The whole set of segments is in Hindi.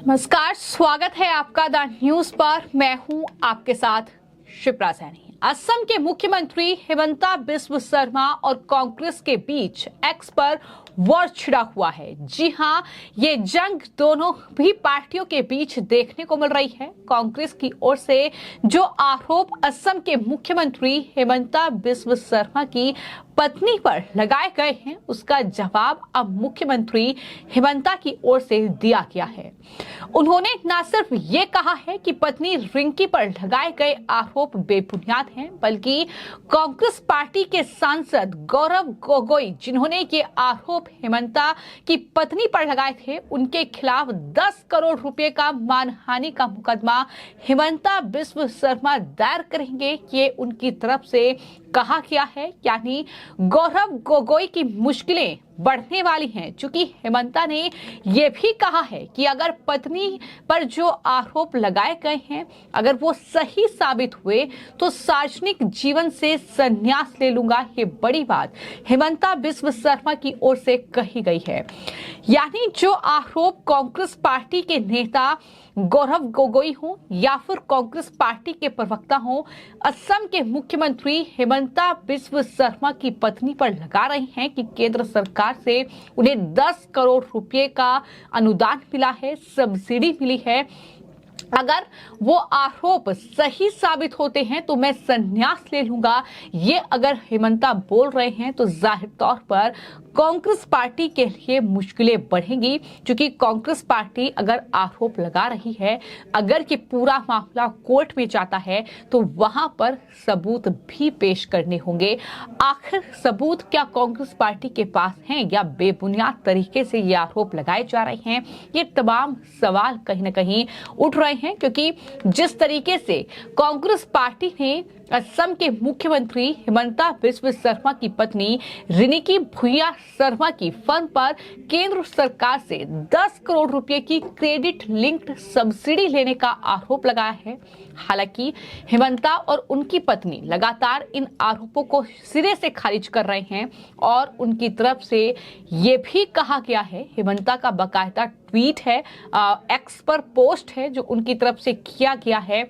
नमस्कार, स्वागत है आपका द न्यूज पर। मैं हूं आपके साथ शिप्रा सैनी। असम के मुख्यमंत्री हिमंता बिस्व शर्मा और कांग्रेस के बीच एक्स पर वॉर छिड़ा हुआ है। जी हां, ये जंग दोनों भी पार्टियों के बीच देखने को मिल रही है। कांग्रेस की ओर से जो आरोप असम के मुख्यमंत्री हिमंता बिस्व शर्मा की पत्नी पर लगाए गए हैं, उसका जवाब अब मुख्यमंत्री हिमंता की ओर से दिया गया है। उन्होंने न सिर्फ ये कहा है कि पत्नी रिंकी पर लगाए गए आरोप बेबुनियाद हैं, बल्कि कांग्रेस पार्टी के सांसद गौरव गोगोई, जिन्होंने ये आरोप हिमंता की पत्नी पर लगाए थे, उनके खिलाफ 10 करोड़ रुपए का मानहानि का मुकदमा हिमंता बिस्व शर्मा दायर करेंगे। ये उनकी तरफ से कहा गया है। यानी गौरव गोगोई की मुश्किलें बढ़ने वाली हैं, क्योंकि हिमंता ने यह भी कहा है कि अगर पत्नी पर जो आरोप लगाए गए हैं, अगर वो सही साबित हुए तो सार्वजनिक जीवन से संन्यास ले लूंगा। ये बड़ी बात हिमंता बिस्व शर्मा की ओर से कही गई है। यानी जो आरोप कांग्रेस पार्टी के नेता गौरव गोगोई हो या फिर कांग्रेस पार्टी के प्रवक्ता हो, असम के मुख्यमंत्री हिमंता बिस्व शर्मा की पत्नी पर लगा रही हैं कि केंद्र सरकार से उन्हें 10 करोड़ रुपए का अनुदान मिला है, सब्सिडी मिली है। अगर वो आरोप सही साबित होते हैं तो मैं संन्यास ले लूंगा। ये अगर हिमंता बोल रहे हैं तो जाहिर तौर पर कांग्रेस पार्टी के लिए मुश्किलें बढ़ेंगी, क्योंकि कांग्रेस पार्टी अगर आरोप लगा रही है, अगर ये पूरा मामला कोर्ट में जाता है तो वहां पर सबूत भी पेश करने होंगे। आखिर सबूत क्या कांग्रेस पार्टी के पास हैं या बेबुनियाद तरीके से ये आरोप लगाए जा रहे हैं? ये तमाम सवाल कहीं ना कहीं उठ रहे हैं, क्योंकि जिस तरीके से कांग्रेस पार्टी ने असम के मुख्यमंत्री हिमंता बिस्व शर्मा की पत्नी रिंकी भुइया शर्मा की फर्म पर केंद्र सरकार से 10 करोड़ रुपए की क्रेडिट लिंक्ड सब्सिडी लेने का आरोप लगाया है। हालांकि हिमंता और उनकी पत्नी लगातार इन आरोपों को सिरे से खारिज कर रहे हैं और उनकी तरफ से ये भी कहा गया है, हिमंता का बाकायदा ट्वीट है, एक्स पर पोस्ट है जो उनकी तरफ से किया गया है,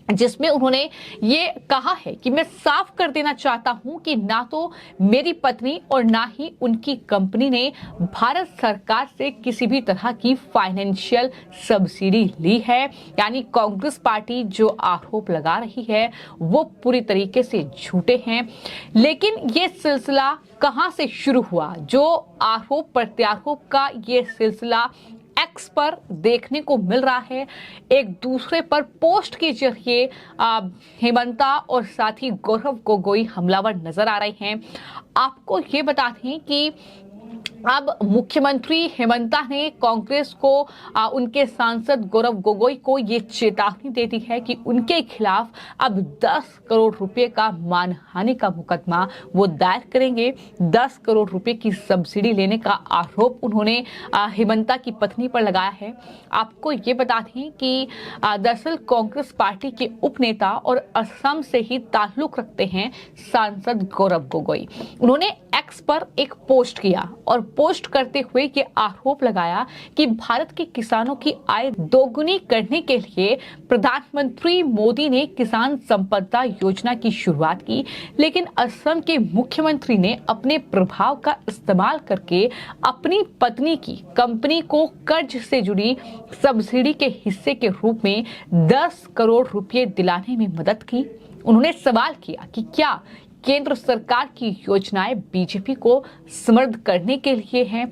जिसमें उन्होंने ये कहा है कि मैं साफ कर देना चाहता हूं कि ना तो मेरी पत्नी और ना ही उनकी कंपनी ने भारत सरकार से किसी भी तरह की फाइनेंशियल सब्सिडी ली है। यानी कांग्रेस पार्टी जो आरोप लगा रही है वो पूरी तरीके से झूठे हैं। लेकिन ये सिलसिला कहां से शुरू हुआ? जो आरोप प्रत्यारोप का ये सिलसिला एक्स पर देखने को मिल रहा है। एक दूसरे पर पोस्ट के जरिए हिमंता और साथ ही गौरव गोगोई हमलावर नजर आ रहे हैं। आपको ये बता दें कि अब मुख्यमंत्री हिमंता ने कांग्रेस को उनके सांसद गौरव गोगोई को ये चेतावनी दे दी है कि उनके खिलाफ अब 10 करोड़ रुपए का मानहानि का मुकदमा वो दायर करेंगे। 10 करोड़ रुपए की सब्सिडी लेने का आरोप उन्होंने हिमंता की पत्नी पर लगाया है। आपको ये बता दें कि दरअसल कांग्रेस पार्टी के उपनेता और असम से ही ताल्लुक रखते हैं सांसद गौरव गोगोई। उन्होंने एक्स पर एक पोस्ट किया और पोस्ट करते हुए ये आरोप लगाया कि भारत के किसानों की आय दोगुनी करने के लिए प्रधानमंत्री मोदी ने किसान संपदा योजना की शुरुआत की, लेकिन असम के मुख्यमंत्री ने अपने प्रभाव का इस्तेमाल करके अपनी पत्नी की कंपनी को कर्ज से जुड़ी सब्सिडी के हिस्से के रूप में 10 करोड़ रुपए दिलाने में मदद की। उन्होंने सवाल किया कि क्या केंद्र सरकार की योजनाएं बीजेपी को समृद्ध करने के लिए हैं?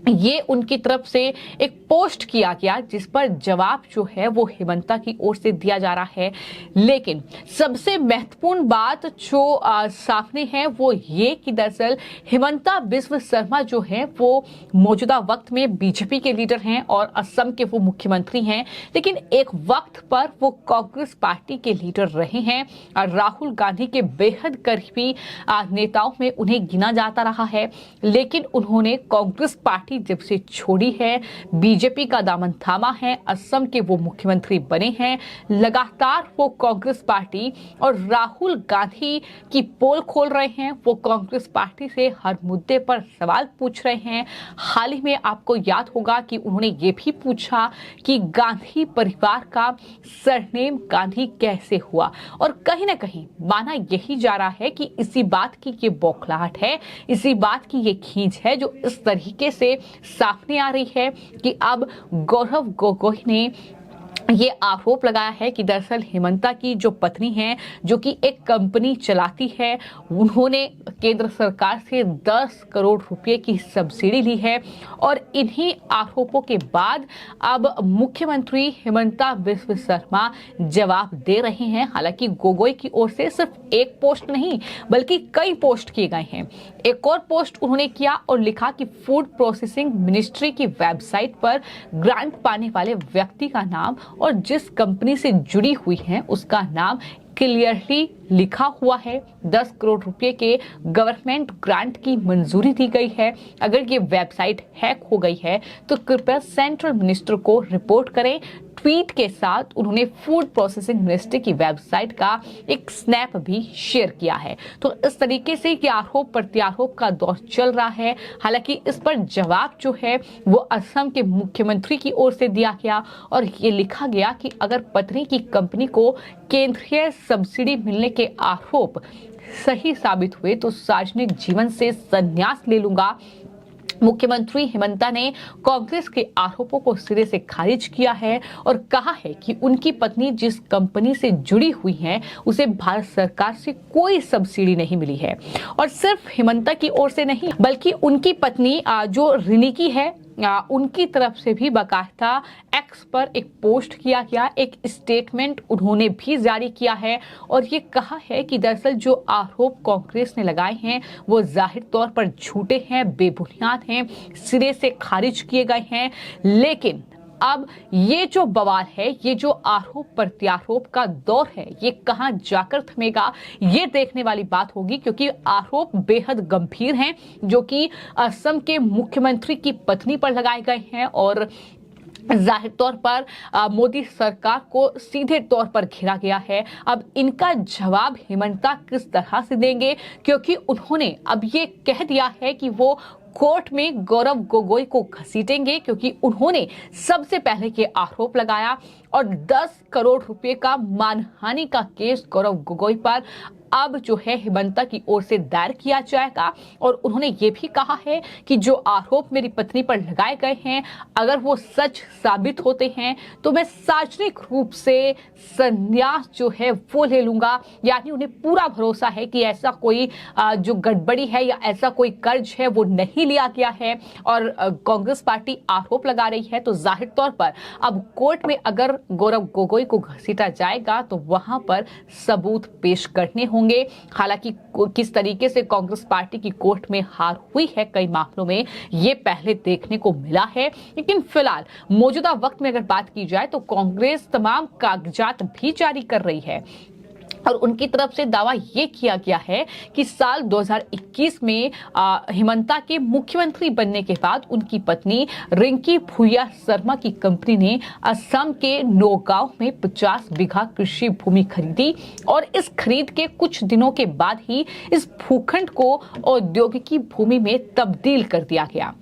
ये उनकी तरफ से एक पोस्ट किया गया, जिस पर जवाब जो है वो हिमंता की ओर से दिया जा रहा है। लेकिन सबसे महत्वपूर्ण बात जो सामने है वो ये कि दरअसल हिमंता बिस्व शर्मा जो है वो मौजूदा वक्त में बीजेपी के लीडर हैं और असम के वो मुख्यमंत्री हैं, लेकिन एक वक्त पर वो कांग्रेस पार्टी के लीडर रहे हैं और राहुल गांधी के बेहद करीबी नेताओं में उन्हें गिना जाता रहा है। लेकिन उन्होंने कांग्रेस पार्टी पार्टी जब से छोड़ी है, बीजेपी का दामन थामा है, असम के वो मुख्यमंत्री बने हैं, लगातार वो कांग्रेस पार्टी और राहुल गांधी की पोल खोल रहे हैं। वो कांग्रेस पार्टी से हर मुद्दे पर सवाल पूछ रहे हैं। हाल ही में आपको याद होगा कि उन्होंने ये भी पूछा कि गांधी परिवार का सरनेम गांधी कैसे हुआ, और कहीं ना कहीं माना यही जा रहा है कि इसी बात की ये बौखलाहट है, इसी बात की ये खींच है जो इस तरीके से सामने आ रही है कि अब गौरव गोगोई ने ये आरोप लगाया है कि दरअसल हेमंता की जो पत्नी है, जो कि एक कंपनी चलाती है, उन्होंने केंद्र सरकार से 10 करोड़ रुपए की सब्सिडी ली है। और इन्हीं आरोपों के बाद अब मुख्यमंत्री हेमंता बिस्वा शर्मा जवाब दे रहे हैं। हालांकि गोगोई की ओर से सिर्फ एक पोस्ट नहीं बल्कि कई पोस्ट किए गए हैं। एक और पोस्ट उन्होंने किया और लिखा कि फूड प्रोसेसिंग मिनिस्ट्री की वेबसाइट पर ग्रांट पाने वाले व्यक्ति का नाम और जिस कंपनी से जुड़ी हुई है उसका नाम क्लियरली लिखा हुआ है। 10 करोड़ रुपए के गवर्नमेंट ग्रांट की मंजूरी दी गई है। अगर ये वेबसाइट हैक हो गई है तो कृपया सेंट्रल मिनिस्टर को रिपोर्ट करें। ट्वीट के साथ उन्होंने फूड प्रोसेसिंग मिनिस्ट्री की वेबसाइट का एक स्नैप भी शेयर किया है। तो इस तरीके से ये आरोप प्रत्यारोप का दौर चल रहा है। हालांकि इस पर जवाब जो है वो असम के मुख्यमंत्री की ओर से दिया गया और ये लिखा गया कि अगर पत्नी की कंपनी को केंद्रीय सब्सिडी मिलने के आरोप सही साबित हुए तो सार्वजनिक जीवन से संन्यास ले लूंगा। मुख्यमंत्री हेमंता ने कांग्रेस के आरोपों को सिरे से खारिज किया है और कहा है कि उनकी पत्नी जिस कंपनी से जुड़ी हुई है उसे भारत सरकार से कोई सब्सिडी नहीं मिली है। और सिर्फ हेमंता की ओर से नहीं बल्कि उनकी पत्नी जो रिनिकी है उनकी तरफ से भी बाकायदा एक्स पर एक पोस्ट किया गया, एक स्टेटमेंट उन्होंने भी जारी किया है और ये कहा है कि दरअसल जो आरोप कांग्रेस ने लगाए हैं वो जाहिर तौर पर झूठे हैं, बेबुनियाद हैं, सिरे से खारिज किए गए हैं। लेकिन अब ये जो बवाल है, ये जो आरोप प्रत्यारोप का दौर है, ये कहां जाकर थमेगा ये देखने वाली बात होगी, क्योंकि आरोप बेहद गंभीर हैं जो कि असम के मुख्यमंत्री की पत्नी पर लगाए गए हैं और जाहिर तौर पर मोदी सरकार को सीधे तौर पर घेरा गया है। अब इनका जवाब हेमंता किस तरह से देंगे, क्योंकि उन्होंने अब ये कह दिया है कि वो कोर्ट में गौरव गोगोई को घसीटेंगे, क्योंकि उन्होंने सबसे पहले ये आरोप लगाया और 10 करोड़ रुपए का मानहानि का केस गौरव गोगोई पर अब जो है हेमंता की ओर से दायर किया जाएगा। और उन्होंने ये भी कहा है कि जो आरोप मेरी पत्नी पर लगाए गए हैं अगर वो सच साबित होते हैं तो मैं सार्वजनिक रूप से संन्यास जो है वो ले लूंगा। यानी उन्हें पूरा भरोसा है कि ऐसा कोई जो गड़बड़ी है या ऐसा कोई कर्ज है वो नहीं लिया गया है और कांग्रेस पार्टी आरोप लगा रही है। तो जाहिर तौर पर अब कोर्ट में अगर गौरव गोगोई को घसीटा जाएगा तो वहां पर सबूत पेश करने होंगे। हालांकि किस तरीके से कांग्रेस पार्टी की कोर्ट में हार हुई है कई मामलों में ये पहले देखने को मिला है, लेकिन फिलहाल मौजूदा वक्त में अगर बात की जाए तो कांग्रेस तमाम कागजात भी जारी कर रही है और उनकी तरफ से दावा ये किया गया है कि साल 2021 में हेमंता के मुख्यमंत्री बनने के बाद उनकी पत्नी रिंकी भूया शर्मा की कंपनी ने असम के नौगांव में 50 बीघा कृषि भूमि खरीदी और इस खरीद के कुछ दिनों के बाद ही इस भूखंड को औद्योगिकी भूमि में तब्दील कर दिया गया।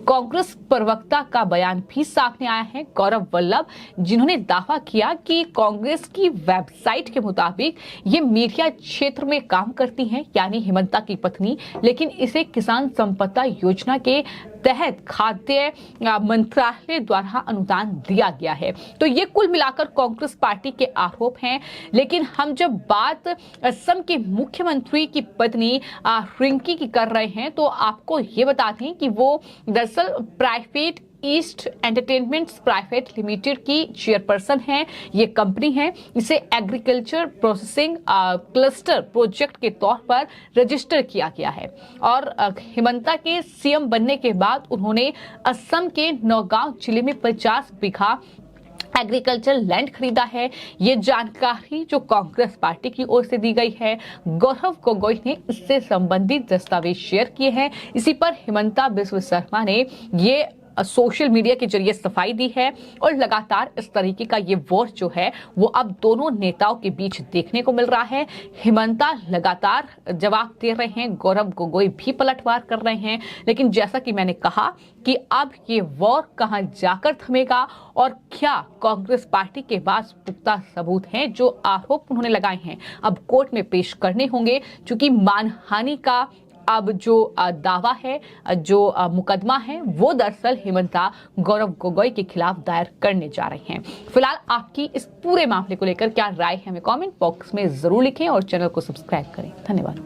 कांग्रेस प्रवक्ता का बयान भी सामने आया है, गौरव वल्लभ, जिन्होंने दावा किया कि कांग्रेस की वेबसाइट के मुताबिक ये मीडिया क्षेत्र में काम करती हैं, यानी हेमंता की पत्नी, लेकिन इसे किसान संपदा योजना के तहत खाद्य मंत्रालय द्वारा अनुदान दिया गया है। तो ये कुल मिलाकर कांग्रेस पार्टी के आरोप हैं। लेकिन हम जब बात असम के मुख्यमंत्री की पत्नी रिंकी की कर रहे हैं तो आपको ये बता दें कि वो दरअसल private east entertainment private limited की चेयरपर्सन है। ये कंपनी है, इसे एग्रीकल्चर प्रोसेसिंग क्लस्टर प्रोजेक्ट के तौर पर रजिस्टर किया गया है और हेमंता के सीएम बनने के बाद उन्होंने असम के नौगांव जिले में 50 बीघा एग्रीकल्चर लैंड खरीदा है। ये जानकारी जो कांग्रेस पार्टी की ओर से दी गई है, गौरव गोगोई ने इससे संबंधित दस्तावेज शेयर किए हैं। इसी पर हिमंता बिस्व शर्मा ने ये सोशल मीडिया के जरिए सफाई दी है और लगातार इस तरीके का ये वॉर जो है वो अब दोनों नेताओं के बीच देखने को मिल रहा है। हिमंता लगातार जवाब दे रहे हैं, गौरव गोगोई भी पलटवार कर रहे हैं, लेकिन जैसा कि मैंने कहा कि अब ये वॉर कहां जाकर थमेगा और क्या कांग्रेस पार्टी के पास पुख्ता सबूत हैं जो आरोप उन्होंने लगाए हैं अब कोर्ट में पेश करने होंगे, क्योंकि मानहानि का अब जो दावा है, जो मुकदमा है, वो दरअसल हिमंता गौरव गोगोई के खिलाफ दायर करने जा रहे हैं। फिलहाल आपकी इस पूरे मामले को लेकर क्या राय है, हमें कमेंट बॉक्स में जरूर लिखें और चैनल को सब्सक्राइब करें। धन्यवाद।